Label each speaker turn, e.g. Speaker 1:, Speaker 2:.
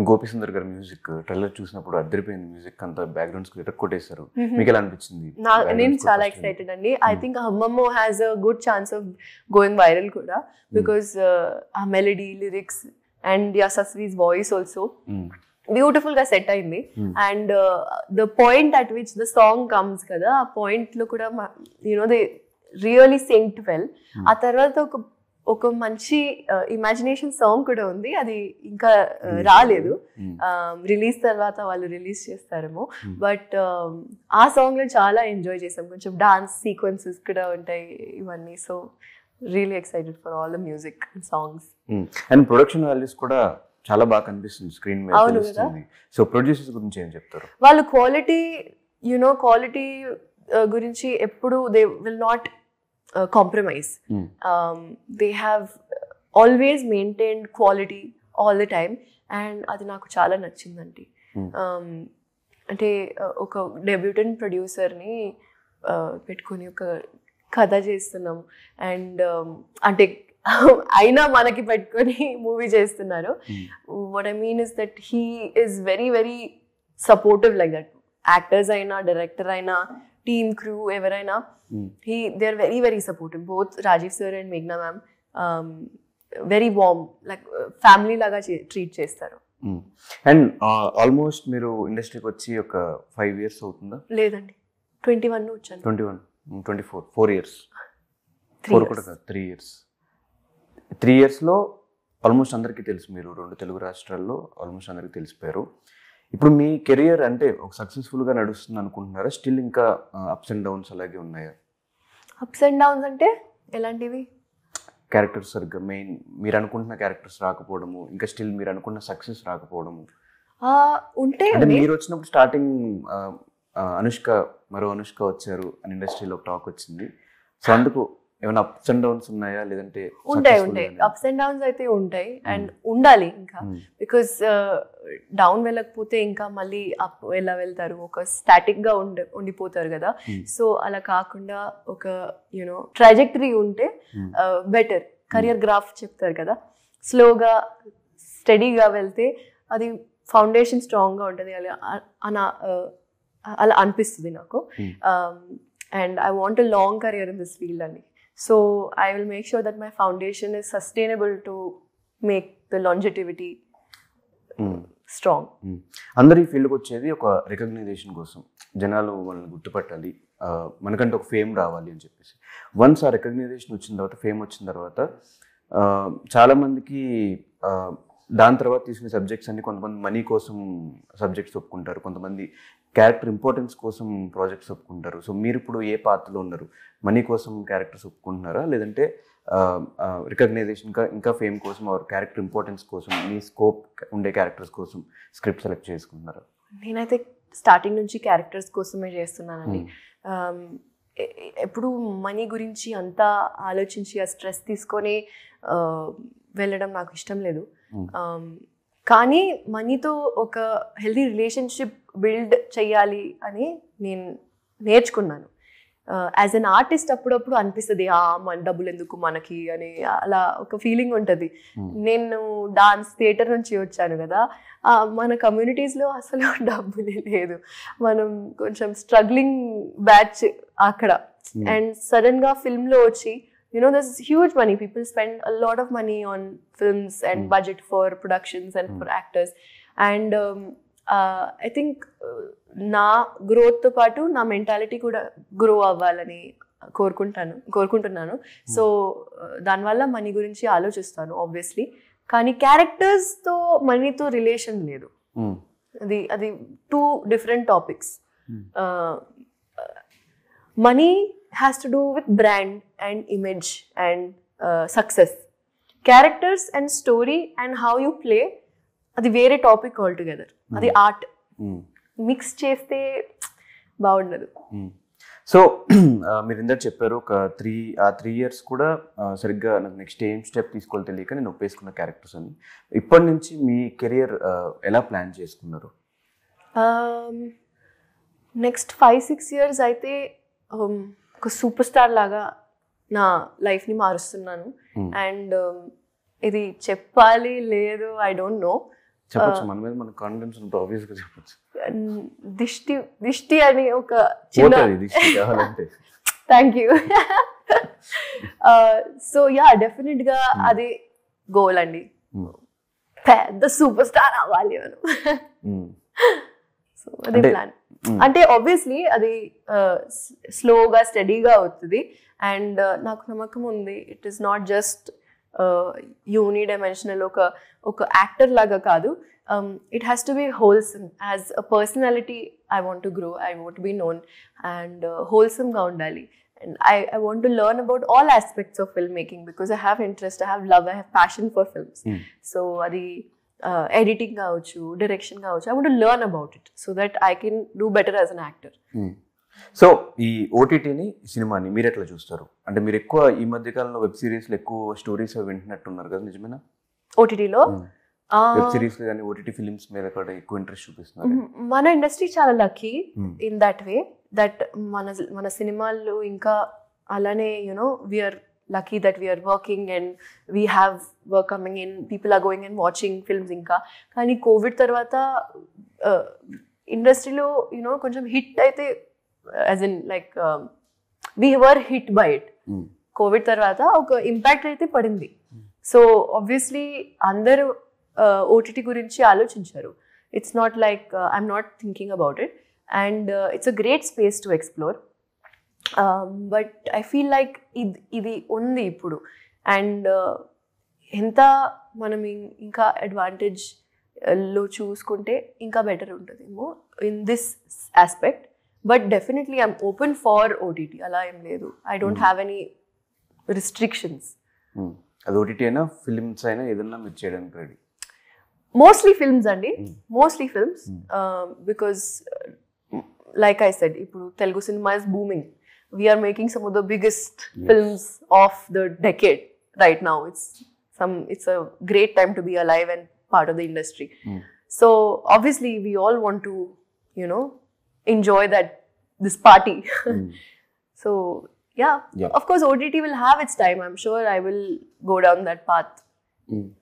Speaker 1: గోపి సుందర్ గారి music trailer చూసినప్పుడు అద్దరిపోయింది, మ్యూజిక్ అంతా బ్యాక్గ్రౌండ్ స్కోర్ కొట్టేశారు. మీకు ఎలా అనిపించింది?
Speaker 2: నేను చాలా ఎక్సైటెడ్ అండి. ఐ థింక్ హమ్మమ్మో has a good chance of going viral కూడా, బికాస్ ఆ melody, lyrics and Yashaswi's voice also beautiful గా సెట్ అయింది. And the point at which the song comes కదా, ఆ పాయింట్ లో కూడా దే రియలీ సింగ్డ్ వెల్. ఆ తర్వాత ఒక మంచి ఇమాజినేషన్ సాంగ్ కూడా ఉంది, అది ఇంకా రాలేదు, రిలీజ్ తర్వాత వాళ్ళు రిలీజ్ చేస్తారేమో. బట్ ఆ సాంగ్ లో చాలా ఎంజాయ్ చేసాం, కొంచెం డాన్స్ సీక్వెన్సెస్ కూడా ఉంటాయి ఇవన్నీ. So really excited for all the music and songs.
Speaker 1: And production values కూడా చాలా బాగా కనిపిస్తుంది స్క్రీన్ మీద.
Speaker 2: అవును కదా.
Speaker 1: సో ప్రొడ్యూసర్స్ గురించి ఏం చెప్తారు?
Speaker 2: వాళ్ళు క్వాలిటీ క్వాలిటీ గురించి ఎప్పుడు they will not compromise. They have always maintained quality all the time, and అది నాకు చాలా నచ్చిందండి. అంటే ఒక డెబ్యూటెంట్ ప్రొడ్యూసర్ని పెట్టుకొని ఒక కథ చేస్తున్నాం, అండ్ అంటే అయినా మనకి పెట్టుకొని మూవీ చేస్తున్నారు. What I mean is that he is very very supportive like that. Actors అయినా, డైరెక్టర్ అయినా, టీమ్ క్రూ ఎవరైనా, they are very very supportive. Both Rajiv sir and Meghna ma'am very warm, like family laga treat చేస్తారు.
Speaker 1: And almost మీరు ఇండస్ట్రీకి వచ్చి ఒక 5 years అవుతుందా?
Speaker 2: లేదండి, 21 వచ్చాను.
Speaker 1: 21, 24, 4 years. 4 కూడా కాదు, 3 years. 3 yearsలో ఆల్మోస్ట్ అందరికీ తెలుసు, మీరు 2 తెలుగు రాష్ట్రాల్లో ఆల్మోస్ట్ అందరికీ తెలిసిపోయారు. ఇప్పుడు మీ కెరియర్ అంటే ఒక సక్సెస్ఫుల్గా నడుస్తుంది అనుకుంటున్నారా? స్టిల్ ఇంకా అప్స్ అండ్ డౌన్స్ అలాగే ఉన్నాయా?
Speaker 2: అప్స్ అండ్ డౌన్స్ అంటే ఎలాంటివి?
Speaker 1: క్యారెక్టర్స్ సరిగ్గా మెయిన్ మీరు అనుకుంటున్న క్యారెక్టర్స్ రాకపోవడము, ఇంకా స్టిల్ మీరు అనుకున్న సక్సెస్ రాకపోవడము
Speaker 2: ఉంటే.
Speaker 1: మీరు వచ్చినప్పుడు స్టార్టింగ్ మరో అనుష్క వచ్చారు అని ఇండస్ట్రీలో టాక్ వచ్చింది. సో అందుకు ఏమైనా అప్స్ అండ్ డౌన్స్ ఉన్నాయా? లేదంటే
Speaker 2: ఉంటాయి అప్స్ అండ్ డౌన్స్ అయితే ఉంటాయి, అండ్ ఉండాలి ఇంకా. బికాస్ డౌన్ వెళ్ళకపోతే ఇంకా మళ్ళీ అప్ ఎలా వెళ్తారు? ఒక స్టాటిక్ గా ఉండిపోతారు కదా. సో అలా కాకుండా ఒక ట్రాజెక్టరీ ఉంటే బెటర్. కెరియర్ గ్రాఫ్ చెప్తారు కదా, స్లోగా స్టడీగా వెళ్తే అది ఫౌండేషన్ స్ట్రాంగ్ గా ఉంటుంది అలా అనిపిస్తుంది నాకు. And I want a long career in this field అండి. So I will make sure that my foundation is sustainable to make the longevity strong.
Speaker 1: అందరు ఈ ఫీల్డ్కి వచ్చేది ఒక రికగ్నైజేషన్ కోసం, జనాలు వాళ్ళని గుర్తుపట్టాలి, మనకంటే ఒక ఫేమ్ రావాలి అని చెప్పేసి. వన్స్ ఆ రికగ్నైజేషన్ వచ్చిన తర్వాత, ఫేమ్ వచ్చిన తర్వాత చాలామందికి దాని తర్వాత తీసుకునే సబ్జెక్ట్స్ అన్ని, కొంతమంది మనీ కోసం సబ్జెక్ట్స్ ఒప్పుకుంటారు, కొంతమంది క్యారెక్టర్ ఇంపార్టెన్స్ కోసం ప్రాజెక్ట్స్ ఒప్పుకుంటారు. సో మీరు ఇప్పుడు ఏ పాత్రలో ఉన్నారు? మనీ కోసం క్యారెక్టర్స్ ఒప్పుకుంటున్నారా, లేదంటే రికగ్నైజేషన్ ఇంకా ఫేమ్ కోసం ఆర్ క్యారెక్టర్ ఇంపార్టెన్స్ కోసం మీ స్కోప్ ఉండే క్యారెక్టర్స్ కోసం స్క్రిప్ట్ సెలెక్ట్ చేసుకుంటున్నారా?
Speaker 2: నేనైతే స్టార్టింగ్ నుంచి క్యారెక్టర్స్ కోసమే చేస్తున్నానండి. ఎప్పుడు మనీ గురించి అంతా ఆలోచించి ఆ స్ట్రెస్ తీసుకొని వెళ్ళడం నాకు ఇష్టం లేదు. కానీ మనీతో ఒక హెల్దీ రిలేషన్షిప్ బిల్డ్ చెయ్యాలి అని నేను నేర్చుకున్నాను. యాజ్ అన్ ఆర్టిస్ట్ అప్పుడప్పుడు అనిపిస్తుంది, మన డబ్బులు ఎందుకు మనకి అని, అలా ఒక ఫీలింగ్ ఉంటుంది. నేను డాన్స్ థియేటర్ నుంచి వచ్చాను కదా, మన కమ్యూనిటీస్లో అసలు డబ్బులే లేదు, మనం కొంచెం స్ట్రగ్లింగ్ బ్యాచ్ అక్కడ. అండ్ సడన్గా ఫిల్మ్లో వచ్చి there's huge money. People spend a lot of money on films and budget for productions and for actors. And I think నా గ్రోత్తో పాటు నా మెంటాలిటీ కూడా గ్రో అవ్వాలని కోరుకుంటున్నాను. సో దానివల్ల మనీ గురించి ఆలోచిస్తాను ఆబ్వియస్లీ. కానీ క్యారెక్టర్స్తో మనీతో రిలేషన్ లేదు, అది 2 different topics. Money has to do with brand and image and success. Characters and story and how you play, అది వేరే టాపిక్ ఆల్ టుగెదర్. అది ఆర్ట్, మిక్స్ చేస్తే బాగుండదు.
Speaker 1: సో మీరు ఇందాక చెప్పారు ఒక 3 years కూడా సరిగ్గా నాకు నెక్స్ట్ ఏం స్టెప్ తీసుకోవాలి తెలియక నేను ఒప్పేసుకున్న క్యారెక్టర్స్ అని. ఇప్పటి నుంచి మీ కెరియర్ ఎలా ప్లాన్ చేసుకున్నారు?
Speaker 2: నెక్స్ట్ 5-6 years అయితే ఒక సూపర్ స్టార్ లాగా నా లైఫ్ని మారుస్తున్నాను. అండ్ ఇది చెప్పాలి లేదు, ఐ డోంట్ నో.
Speaker 1: చెప్పొచ్చు, మన మీద మన కాన్ఫిడెన్స్ ఉంటుంది, ఆబ్వియస్గా చెప్పొచ్చు.
Speaker 2: దిష్టి దిష్టి అని ఒక చిన్న
Speaker 1: పోతుంది దిష్టి కావాలంటే.
Speaker 2: Thank you. సో యా, డెఫినెట్గా అది గోల్ అండి, పెద్ద సూపర్ స్టార్ అవ్వాలి మనం. సో అదే ప్లాన్. అంటే ఆబ్వియస్లీ అది స్లోగా స్టడీగా అవుతుంది. అండ్ నాకు నమ్మకం ఉంది, it is not just unidimensional, ఒక యాక్టర్ లాగా కాదు. It has to be wholesome. As a personality, I want to grow, I want to be known, and wholesome ga undali. And I want to learn about all aspects of filmmaking because I have interest, I have love, I have passion for films. So adi editing kaavachu, direction kaavachu, I want to learn about it so that I can do better as an actor.
Speaker 1: So ఈ ఓటీటీని, సినిమాని మీరు ఎట్లా చూస్తారు? అంటే మీరు ఎక్కువ ఈ మధ్య కాలంలో వెబ్ సిరీస్లో ఎక్కువ స్టోరీస్ వింటున్నట్టున్నారు కదా, నిజమేనా?
Speaker 2: ఓటీటీలో
Speaker 1: వెబ్ సిరీస్ కానీ ఓటీటీ ఫిల్మ్స్ మీద కూడా ఎక్కువ ఇంట్రెస్ట్ చూపిస్తున్నారు.
Speaker 2: మన ఇండస్ట్రీ చాలా lucky in that way that మన సినిమాలు ఇంకా అలానే you know we're lucky that we are working and we have work coming in, people are going and watching films ఇంకా. కానీ కోవిడ్ తర్వాత ఇండస్ట్రీలో యూనో కొంచెం హిట్ అయితే, as in like we were hit by it. Covid తర్వాత ఒక impact అయితే పడింది. సో ఆబ్వియస్లీ అందరూ ఓటీటీ గురించి ఆలోచించారు. It's not like I'm not thinking about it, and it's a great space to explore. But I feel like ఇది ఉంది ఇప్పుడు, అండ్ ఎంత మనం ఇంకా అడ్వాంటేజ్లో చూసుకుంటే ఇంకా బెటర్ ఉంటుందేమో in this aspect. But definitely I'm open for OTT, అలా ఏం లేదు. I don't have any restrictions.
Speaker 1: అది ఓటీటీ అయినా ఫిల్మ్స్ అయినా ఏదన్నా మీరు చేయడానికి రెడీ?
Speaker 2: మోస్ట్లీ ఫిల్మ్స్ అండి, mostly films. Because like I said, ఇప్పుడు Telugu cinema is booming. We are making some of the biggest films of the decade right now. It's a great time to be alive and part of the industry. So obviously we all want to, you know, enjoy this party. So yeah, of course OTT will have its time. I'm sure I will go down that path.